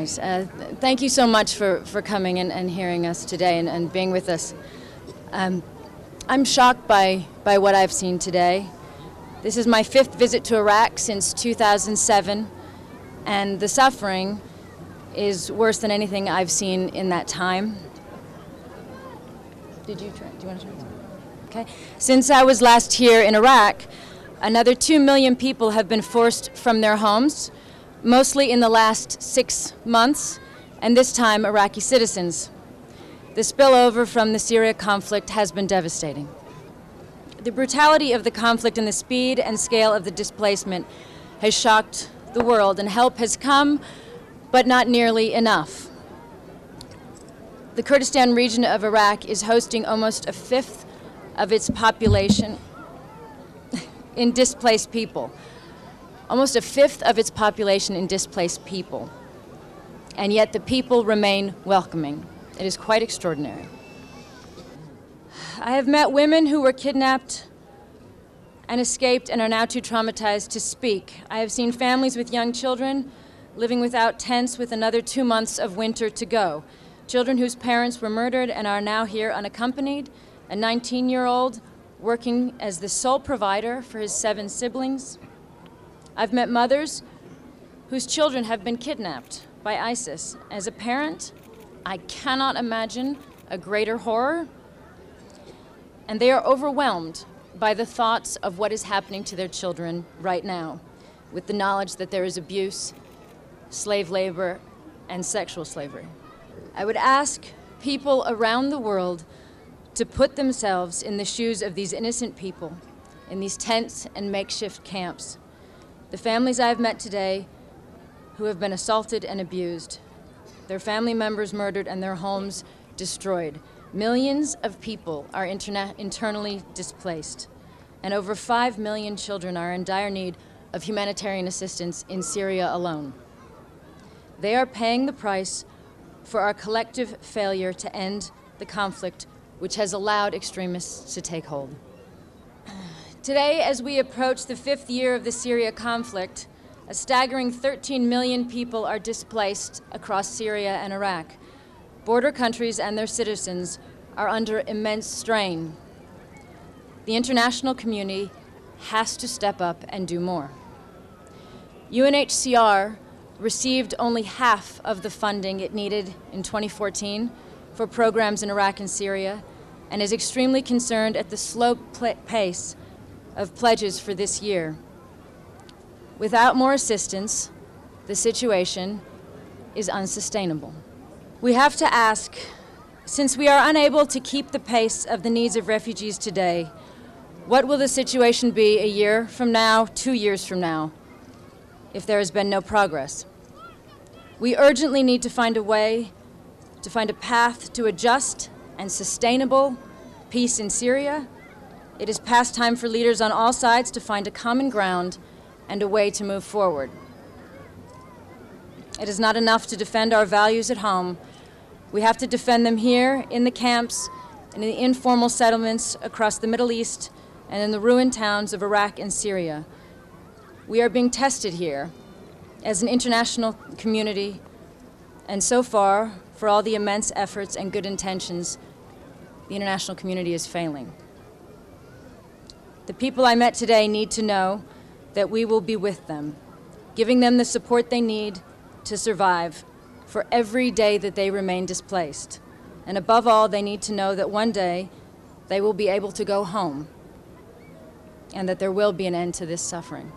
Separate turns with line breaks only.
Nice. Thank you so much for coming and hearing us today and being with us. I'm shocked by what I've seen today. This is my 5th visit to Iraq since 2007, and the suffering is worse than anything I've seen in that time. Do you want to try? Okay. Since I was last here in Iraq, another 2 million people have been forced from their homes, mostly in the last 6 months, and this time Iraqi citizens. The spillover from the Syria conflict has been devastating. The brutality of the conflict and the speed and scale of the displacement has shocked the world, and help has come, but not nearly enough. The Kurdistan region of Iraq is hosting almost a 1/5 of its population in displaced people. Almost a 1/5 of its population in displaced people. And yet the people remain welcoming. It is quite extraordinary. I have met women who were kidnapped and escaped and are now too traumatized to speak. I have seen families with young children living without tents with another 2 months of winter to go. Children whose parents were murdered and are now here unaccompanied. A 19-year-old working as the sole provider for his 7 siblings. I've met mothers whose children have been kidnapped by ISIS. As a parent, I cannot imagine a greater horror. And they are overwhelmed by the thoughts of what is happening to their children right now, with the knowledge that there is abuse, slave labor, and sexual slavery. I would ask people around the world to put themselves in the shoes of these innocent people in these tents and makeshift camps. The families I've met today who have been assaulted and abused, their family members murdered and their homes destroyed. Millions of people are internally displaced, and over 5 million children are in dire need of humanitarian assistance in Syria alone. They are paying the price for our collective failure to end the conflict which has allowed extremists to take hold. Today, as we approach the 5th year of the Syria conflict, a staggering 13 million people are displaced across Syria and Iraq. Border countries and their citizens are under immense strain. The international community has to step up and do more. UNHCR received only half of the funding it needed in 2014 for programs in Iraq and Syria, and is extremely concerned at the slow pace of pledges for this year. Without more assistance, the situation is unsustainable. We have to ask, since we are unable to keep the pace of the needs of refugees today, what will the situation be a year from now, 2 years from now, if there has been no progress? We urgently need to find a way, to find a path to a just and sustainable peace in Syria. It is past time for leaders on all sides to find a common ground and a way to move forward. It is not enough to defend our values at home. We have to defend them here in the camps and in the informal settlements across the Middle East and in the ruined towns of Iraq and Syria. We are being tested here as an international community, and so far, for all the immense efforts and good intentions, the international community is failing. The people I met today need to know that we will be with them, giving them the support they need to survive for every day that they remain displaced. And above all, they need to know that one day they will be able to go home and that there will be an end to this suffering.